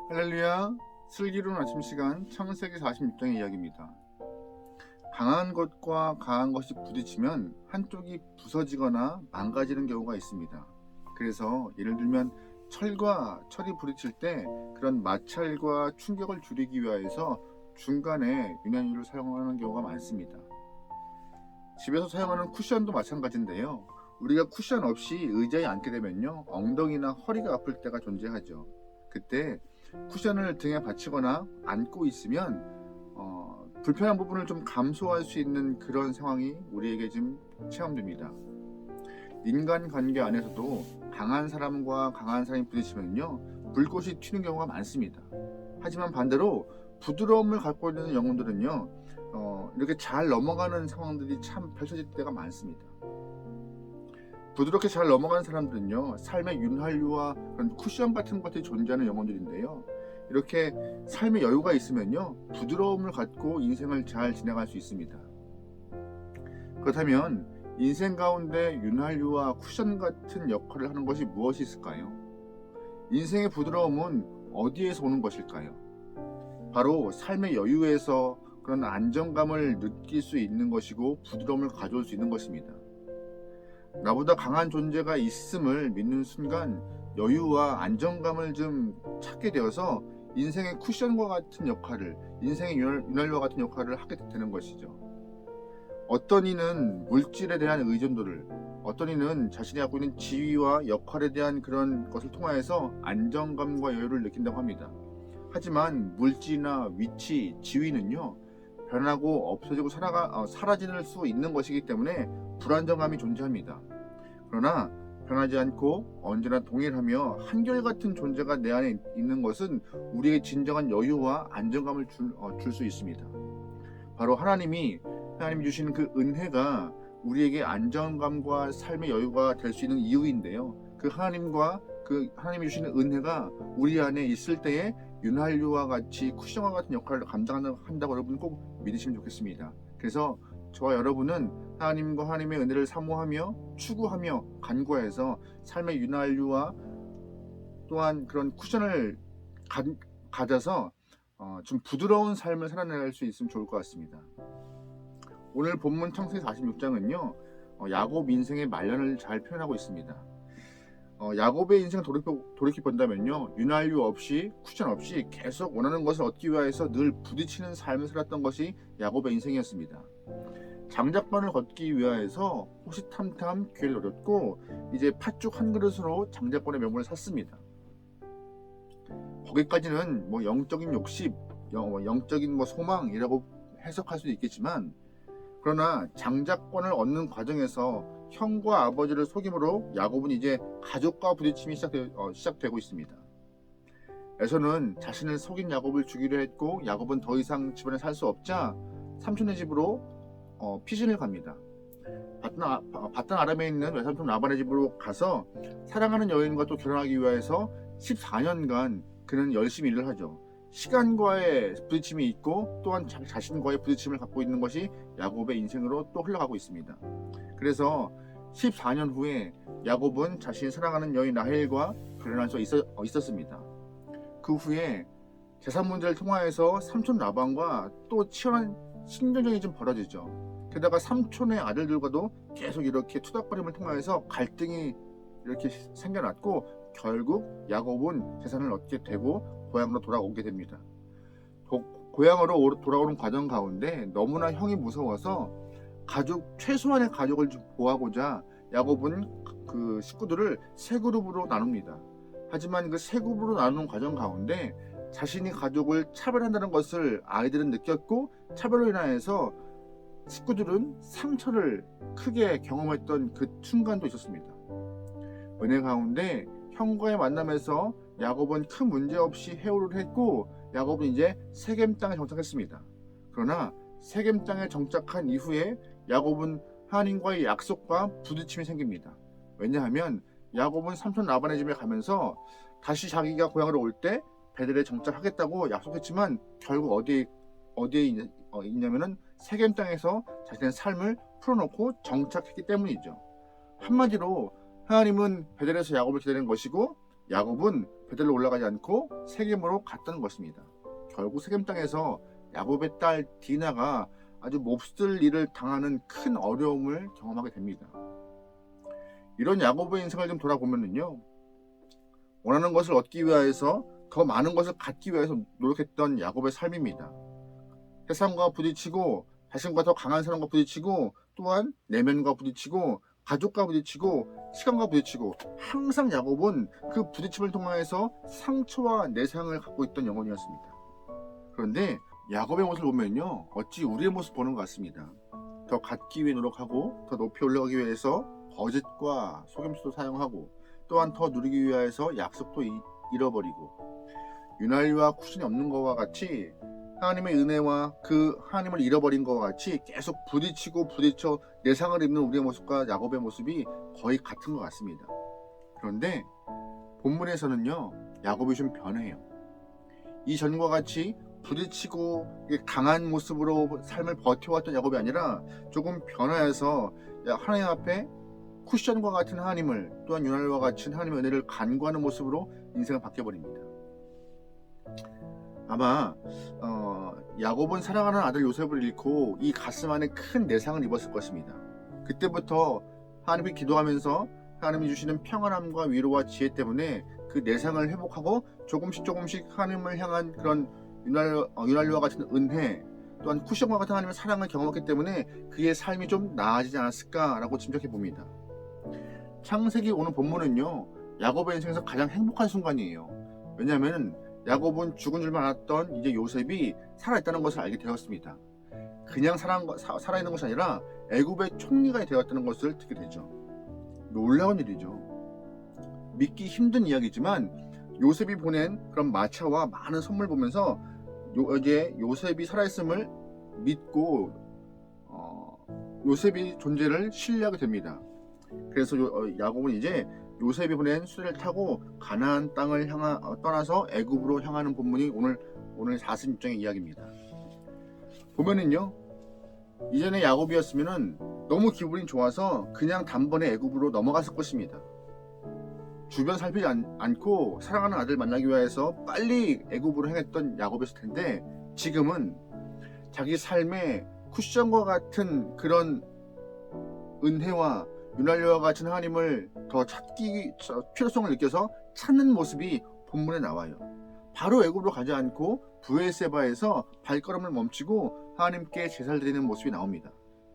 할렐루야. 슬기로운 아침 시간 창세기 46장의 이야기입니다. 강한 것과 강한 것이 부딪히면 한쪽이 부서지거나 망가지는 경우가 있습니다. 그래서 예를 들면 철과 철이 부딪힐 때 그런 마찰과 충격을 줄이기 위해서 중간에 윤활유를 사용하는 경우가 많습니다. 집에서 사용하는 쿠션도 마찬가지인데요. 우리가 쿠션 없이 의자에 앉게 되면요, 엉덩이나 허리가 아플 때가 존재하죠. 그때 쿠션을 등에 받치거나 안고 있으면 불편한 부분을 좀 감소할 수 있는 그런 상황이 우리에게 지금 체험됩니다. 인간관계 안에서도 강한 사람과 강한 사람이 부딪히면요, 불꽃이 튀는 경우가 많습니다. 하지만 반대로 부드러움을 갖고 있는 영혼들은요, 이렇게 잘 넘어가는 상황들이 참 펼쳐질 때가 많습니다. 부드럽게 잘 넘어가는 사람들은요, 삶의 윤활유와 그런 쿠션 같은 것들이 존재하는 영혼들인데요, 이렇게 삶의 여유가 있으면요, 부드러움을 갖고 인생을 잘 진행할 수 있습니다. 그렇다면 인생 가운데 윤활유와 쿠션 같은 역할을 하는 것이 무엇이 있을까요? 인생의 부드러움은 어디에서 오는 것일까요? 바로 삶의 여유에서 그런 안정감을 느낄 수 있는 것이고 부드러움을 가져올 수 있는 것입니다. 나보다 강한 존재가 있음을 믿는 순간 여유와 안정감을 좀 찾게 되어서 인생의 쿠션과 같은 역할을, 인생의 윤활유와 같은 역할을 하게 되는 것이죠. 어떤 이는 물질에 대한 의존도를, 어떤 이는 자신이 갖고 있는 지위와 역할에 대한 그런 것을 통하여서 안정감과 여유를 느낀다고 합니다. 하지만 물질이나 위치, 지위는요, 변하고 없어지고 사라질 수 있는 것이기 때문에 불안정감이 존재합니다. 그러나 변하지 않고 언제나 동일하며 한결같은 존재가 내 안에 있는 것은 우리에게 진정한 여유와 안정감을 줄 수 있습니다. 바로 하나님이 주시는 그 은혜가 우리에게 안정감과 삶의 여유가 될 수 있는 이유인데요. 그 하나님이 주시는 은혜가 우리 안에 있을 때에 윤활유와 같이 쿠션과 같은 역할을 감당한다고 여러분 꼭 믿으시면 좋겠습니다. 그래서 저와 여러분은 하나님과 하나님의 은혜를 사모하며 추구하며 간구해서 삶의 윤활유와 또한 그런 쿠션을 가져서 좀 부드러운 삶을 살아낼 수 있으면 좋을 것 같습니다. 오늘 본문 창세기 46장은요, 야곱 인생의 말년을 잘 표현하고 있습니다. 야곱의 인생을 돌이켜 본다면요, 윤활유 없이 쿠션 없이 계속 원하는 것을 얻기 위해서 늘 부딪히는 삶을 살았던 것이 야곱의 인생이었습니다. 장작반을 걷기 위해서 호시탐탐 기회를 노렸고 이제 팥죽 한 그릇으로 장작반의 명분을 샀습니다. 거기까지는 영적인 욕심, 영적인 소망이라고 해석할 수도 있겠지만, 그러나 장작권을 얻는 과정에서 형과 아버지를 속임으로 야곱은 이제 가족과 부딪힘이 시작되고 있습니다. 에서는 자신을 속인 야곱을 죽이려 했고 야곱은 더 이상 집안에 살 수 없자 삼촌의 집으로 피신을 갑니다. 바단 아람에 있는 외삼촌 라반의 집으로 가서 사랑하는 여인과 또 결혼하기 위해서 14년간 그는 열심히 일을 하죠. 시간과의 부딪힘이 있고 또한 자신과의 부딪힘을 갖고 있는 것이 야곱의 인생으로 또 흘러가고 있습니다. 그래서 14년 후에 야곱은 자신이 사랑하는 여인 라헬과 결혼할 수 있었습니다. 그 후에 재산 문제를 통하여서 삼촌 라반과 또 치열한 신경전이 좀 벌어지죠. 게다가 삼촌의 아들들과도 계속 이렇게 투닥거림을 통하여서 갈등이 이렇게 생겨났고 결국 야곱은 재산을 얻게 되고 고향으로 돌아오게 됩니다. 고향으로 돌아오는 과정 가운데 너무나 형이 무서워서 최소한의 가족을 좀 보호하고자 야곱은 그 식구들을 세 그룹으로 나눕니다. 하지만 그 세 그룹으로 나누는 과정 가운데 자신이 가족을 차별한다는 것을 아이들은 느꼈고 차별로 인하여서 식구들은 상처를 크게 경험했던 그 순간도 있었습니다. 은혜 가운데 형과의 만남에서 야곱은 큰 문제 없이 해오를 했고 야곱은 이제 세겜 땅에 정착했습니다. 그러나 세겜 땅에 정착한 이후에 야곱은 하나님과의 약속과 부딪힘이 생깁니다. 왜냐하면 야곱은 삼촌 라반의 집에 가면서 다시 자기가 고향으로 올 때 베들레헴에 정착하겠다고 약속했지만 결국 어디에 있냐면은 세겜 땅에서 자신의 삶을 풀어놓고 정착했기 때문이죠. 한마디로 하나님은 베델에서 야곱을 기다리는 것이고 야곱은 베델로 올라가지 않고 세겜으로 갔다는 것입니다. 결국 세겜 땅에서 야곱의 딸 디나가 아주 몹쓸 일을 당하는 큰 어려움을 경험하게 됩니다. 이런 야곱의 인생을 좀 돌아보면요, 원하는 것을 얻기 위하여서 더 많은 것을 갖기 위해서 노력했던 야곱의 삶입니다. 세상과 부딪히고 자신과 더 강한 사람과 부딪히고 또한 내면과 부딪히고 가족과 부딪히고 시간과 부딪히고 항상 야곱은 그 부딪힘을 통해서 상처와 내상을 갖고 있던 영혼이었습니다. 그런데 야곱의 모습을 보면요, 어찌 우리의 모습 보는 것 같습니다. 더 갖기 위해 노력하고 더 높이 올라가기 위해서 거짓과 속임수도 사용하고 또한 더 누리기 위해서 약속도 잃어버리고 유난리와 쿠션이 없는 것과 같이 하나님의 은혜와 그 하나님을 잃어버린 것과 같이 계속 부딪혀 내상을 입는 우리의 모습과 야곱의 모습이 거의 같은 것 같습니다. 그런데 본문에서는요, 야곱이 좀 변해요. 이전과 같이 부딪히고 강한 모습으로 삶을 버텨왔던 야곱이 아니라 조금 변화해서 하나님 앞에 쿠션과 같은 하나님을 또한 유난과 같은 하나님의 은혜를 간구하는 모습으로 인생을 바뀌어버립니다. 아마 야곱은 사랑하는 아들 요셉을 잃고 이 가슴 안에 큰 내상을 입었을 것입니다. 그때부터 하나님께 기도하면서 하나님이 주시는 평안함과 위로와 지혜 때문에 그 내상을 회복하고 조금씩 하나님을 향한 그런 유난리와 같은 은혜 또한 쿠션과 같은 하나님의 사랑을 경험했기 때문에 그의 삶이 좀 나아지지 않았을까라고 짐작해 봅니다. 창세기 오늘 본문은요, 야곱의 인생에서 가장 행복한 순간이에요. 왜냐하면 야곱은 죽은 줄만 알았던 이제 요셉이 살아있다는 것을 알게 되었습니다. 그냥 살아있는 것이 아니라 애굽의 총리가 되었다는 것을 듣게 되죠. 놀라운 일이죠. 믿기 힘든 이야기지만 요셉이 보낸 그런 마차와 많은 선물 보면서 이제 요셉이 살아있음을 믿고 요셉의 존재를 신뢰하게 됩니다. 그래서 야곱은 이제 요셉이 보낸 수레를 타고 가나안 땅을 떠나서 애굽으로 향하는 본문이 오늘 46장의 이야기입니다. 보면은요, 이전에 야곱이었으면은 너무 기분이 좋아서 그냥 단번에 애굽으로 넘어갔을 것입니다. 주변 살피지 않고 사랑하는 아들 만나기 위해서 빨리 애굽으로 향했던 야곱이었을 텐데 지금은 자기 삶에 쿠션과 같은 그런 은혜와 유난리와 같은 하나님을 더 찾기 필요성을 느껴서 찾는 모습이 본문에 나와요. 바로 애굽으로 가지 않고 브에세바에서 발걸음을 멈추고 하나님께 제사를 드리는 모습이 나옵니다.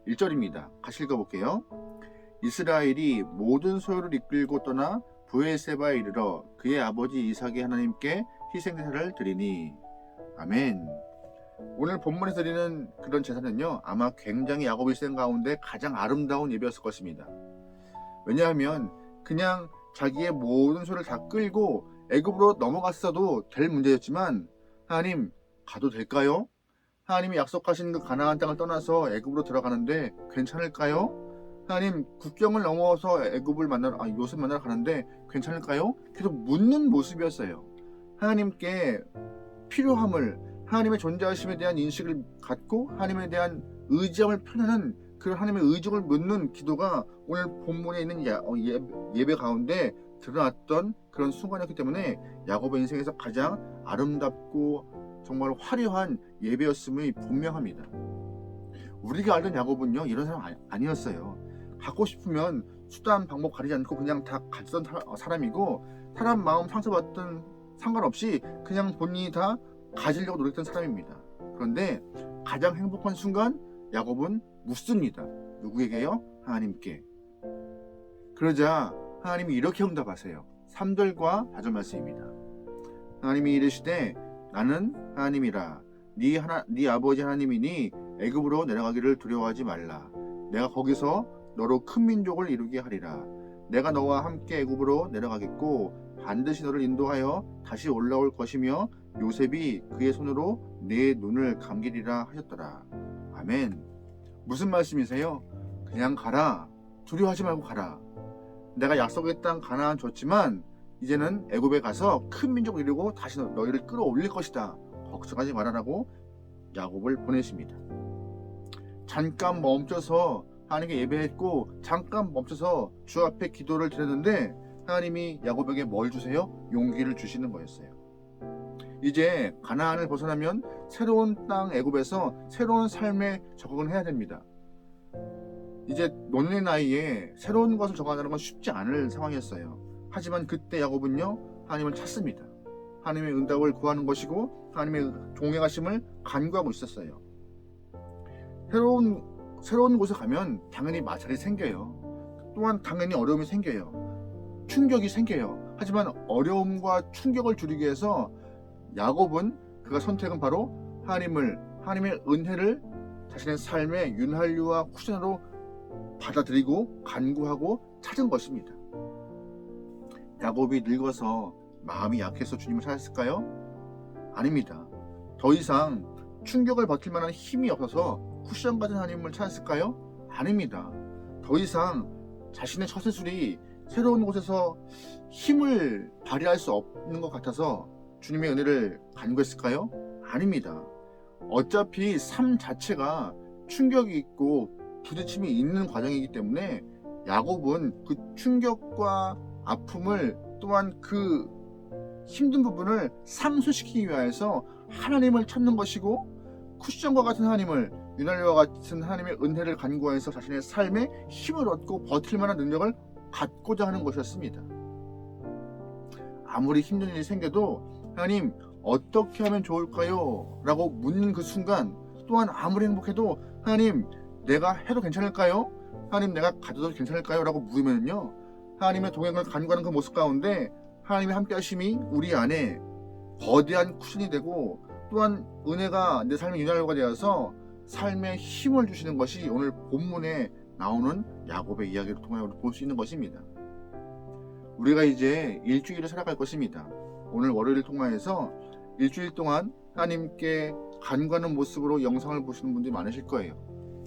1절입니다. 같이 읽어볼게요. 이스라엘이 모든 소유를 이끌고 떠나 브에세바에 이르러 그의 아버지 이삭의 하나님께 희생제사를 드리니. 아멘. 오늘 본문에서 드리는 그런 제사는요, 아마 굉장히 야곱의 일생 가운데 가장 아름다운 예배였을 것입니다. 왜냐하면 그냥 자기의 모든 소를 다 끌고 애굽으로 넘어갔어도 될 문제였지만 하나님, 가도 될까요? 하나님이 약속하신 그 가나안 땅을 떠나서 애굽으로 들어가는데 괜찮을까요? 하나님, 국경을 넘어서 애굽을 요셉 만나러 가는데 괜찮을까요? 계속 묻는 모습이었어요. 하나님께 필요함을, 하나님의 존재하심에 대한 인식을 갖고 하나님에 대한 의지함을 표현하는 그런 하나님의 의중을 묻는 기도가 오늘 본문에 있는 예배 가운데 드러났던 그런 순간이었기 때문에 야곱의 인생에서 가장 아름답고 정말 화려한 예배였음이 분명합니다. 우리가 알던 야곱은요, 이런 사람 아니었어요. 갖고 싶으면 수단 방법 가리지 않고 그냥 다 가지던 사람이고 사람 마음 상처받던 상관없이 그냥 본인이 다 가지려고 노력했던 사람입니다. 그런데 가장 행복한 순간 야곱은 묻습니다. 누구에게요? 하나님께. 그러자 하나님이 이렇게 응답하세요. 3절과 4절 말씀입니다. 하나님이 이르시되 나는 하나님이라 네 아버지 하나님이니 애굽으로 내려가기를 두려워하지 말라. 내가 거기서 너로 큰 민족을 이루게 하리라. 내가 너와 함께 애굽으로 내려가겠고 반드시 너를 인도하여 다시 올라올 것이며 요셉이 그의 손으로 네 눈을 감기리라 하셨더라. 아멘. 무슨 말씀이세요? 그냥 가라. 두려워하지 말고 가라. 내가 약속의 땅 가나안 줬지만 이제는 애굽에 가서 큰 민족을 이루고 다시 너희를 끌어올릴 것이다. 걱정하지 말아라고 야곱을 보내십니다. 잠깐 멈춰서 하나님께 예배했고 잠깐 멈춰서 주 앞에 기도를 드렸는데 하나님이 야곱에게 뭘 주세요? 용기를 주시는 거였어요. 이제 가나안을 벗어나면 새로운 땅 애굽에서 새로운 삶에 적응을 해야 됩니다. 이제 노년의 나이에 새로운 것을 적응하는 건 쉽지 않을 상황이었어요. 하지만 그때 야곱은요, 하나님을 찾습니다. 하나님의 응답을 구하는 것이고 하나님의 동행하심을 간구하고 있었어요. 새로운 곳에 가면 당연히 마찰이 생겨요. 또한 당연히 어려움이 생겨요. 충격이 생겨요. 하지만 어려움과 충격을 줄이기 위해서 야곱은 그가 선택은 바로 하나님의 은혜를 자신의 삶의 윤활유와 쿠션으로 받아들이고 간구하고 찾은 것입니다. 야곱이 늙어서 마음이 약해서 주님을 찾았을까요? 아닙니다. 더 이상 충격을 버틸 만한 힘이 없어서 쿠션 같은 하나님을 찾았을까요? 아닙니다. 더 이상 자신의 처세술이 새로운 곳에서 힘을 발휘할 수 없는 것 같아서 주님의 은혜를 간구했을까요? 아닙니다. 어차피 삶 자체가 충격이 있고 부딪힘이 있는 과정이기 때문에 야곱은 그 충격과 아픔을 또한 그 힘든 부분을 상쇄시키기 위해서 하나님을 찾는 것이고 쿠션과 같은 하나님을 윤활유와 같은 하나님의 은혜를 간구해서 자신의 삶에 힘을 얻고 버틸 만한 능력을 갖고자 하는 것이었습니다. 아무리 힘든 일이 생겨도 하나님 어떻게 하면 좋을까요? 라고 묻는 그 순간 또한 아무리 행복해도 하나님 내가 해도 괜찮을까요? 하나님 내가 가져도 괜찮을까요? 라고 물으면요 하나님의 동행을 간구하는 그 모습 가운데 하나님의 함께 하심이 우리 안에 거대한 쿠션이 되고 또한 은혜가 내 삶의 윤활유가 되어서 삶에 힘을 주시는 것이 오늘 본문에 나오는 야곱의 이야기를 통해 볼 수 있는 것입니다. 우리가 이제 일주일을 살아갈 것입니다. 오늘 월요일을 통해서 일주일 동안 하나님께 간구하는 모습으로 영상을 보시는 분들이 많으실 거예요.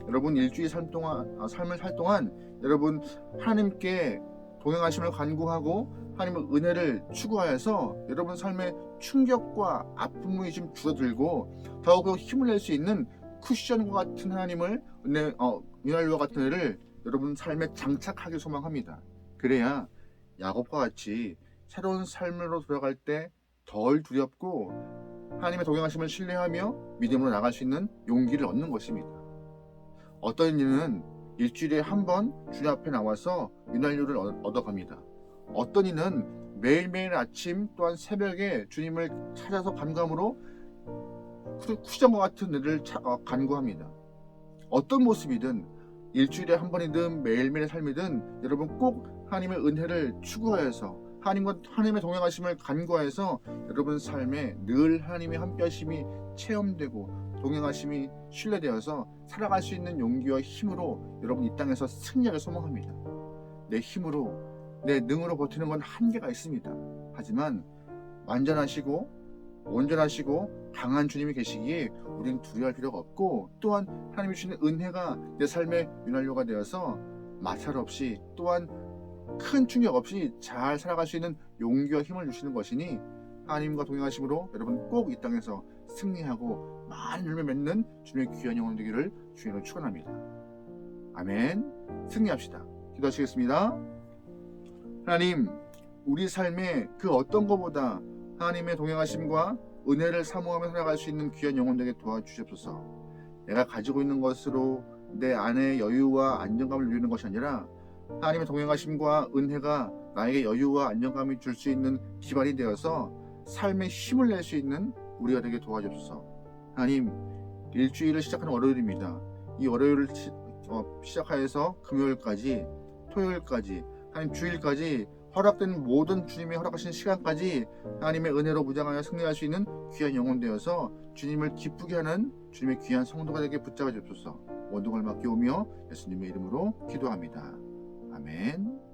여러분 일주일 삶을 살 동안 여러분 하나님께 동행하심을 간구하고 하나님의 은혜를 추구하여서 여러분 삶의 충격과 아픔이 좀 줄어들고 더욱 힘을 낼 수 있는 쿠션과 같은 하나님을 윤활유와 같은 은혜를 여러분 삶에 장착하길 소망합니다. 그래야 야곱과 같이 새로운 삶으로 돌아갈 때 덜 두렵고 하나님의 동행하심을 신뢰하며 믿음으로 나갈 수 있는 용기를 얻는 것입니다. 어떤 이는 일주일에 한 번 주님 앞에 나와서 윤활유를 얻어갑니다. 어떤 이는 매일매일 아침 또한 새벽에 주님을 찾아서 간구함으로 쿠션과 같은 은혜를 간구합니다. 어떤 모습이든 일주일에 한 번이든 매일매일의 삶이든 여러분 꼭 하나님의 은혜를 추구하여서 하나님의 동행하심을 간구하여서 여러분 삶에 늘 하나님의 함께하심이 체험되고 동행하심이 신뢰되어서 살아갈 수 있는 용기와 힘으로 여러분 이 땅에서 승리하길 소망합니다. 내 힘으로 내 능으로 버티는 건 한계가 있습니다. 하지만 완전하시고 온전하시고 강한 주님이 계시기에 우리는 두려워할 필요가 없고 또한 하나님이 주시는 은혜가 내 삶의 윤활유가 되어서 마찰 없이 또한 큰 충격 없이 잘 살아갈 수 있는 용기와 힘을 주시는 것이니 하나님과 동행하심으로 여러분 꼭 이 땅에서 승리하고 많은 열매 맺는 주님의 귀한 영혼 되기를 주님으로 축원합니다. 아멘. 승리합시다. 기도하시겠습니다. 하나님, 우리 삶에 그 어떤 것보다 하나님의 동행하심과 은혜를 사모하며 살아갈 수 있는 귀한 영혼 되게 도와주시옵소서. 내가 가지고 있는 것으로 내 안에 여유와 안정감을 누리는 것이 아니라 하나님의 동행하심과 은혜가 나에게 여유와 안정감을 줄 수 있는 기반이 되어서 삶에 힘을 낼 수 있는 우리가 되게 도와주옵소서. 하나님, 일주일을 시작하는 월요일입니다. 이 월요일을 시작하여서 금요일까지 토요일까지 하나님 주일까지 허락된 모든 주님의 허락하신 시간까지 하나님의 은혜로 무장하여 승리할 수 있는 귀한 영혼 되어서 주님을 기쁘게 하는 주님의 귀한 성도가 되게 붙잡아 주옵소서. 모든 걸 맡겨오며 예수님의 이름으로 기도합니다. 아멘.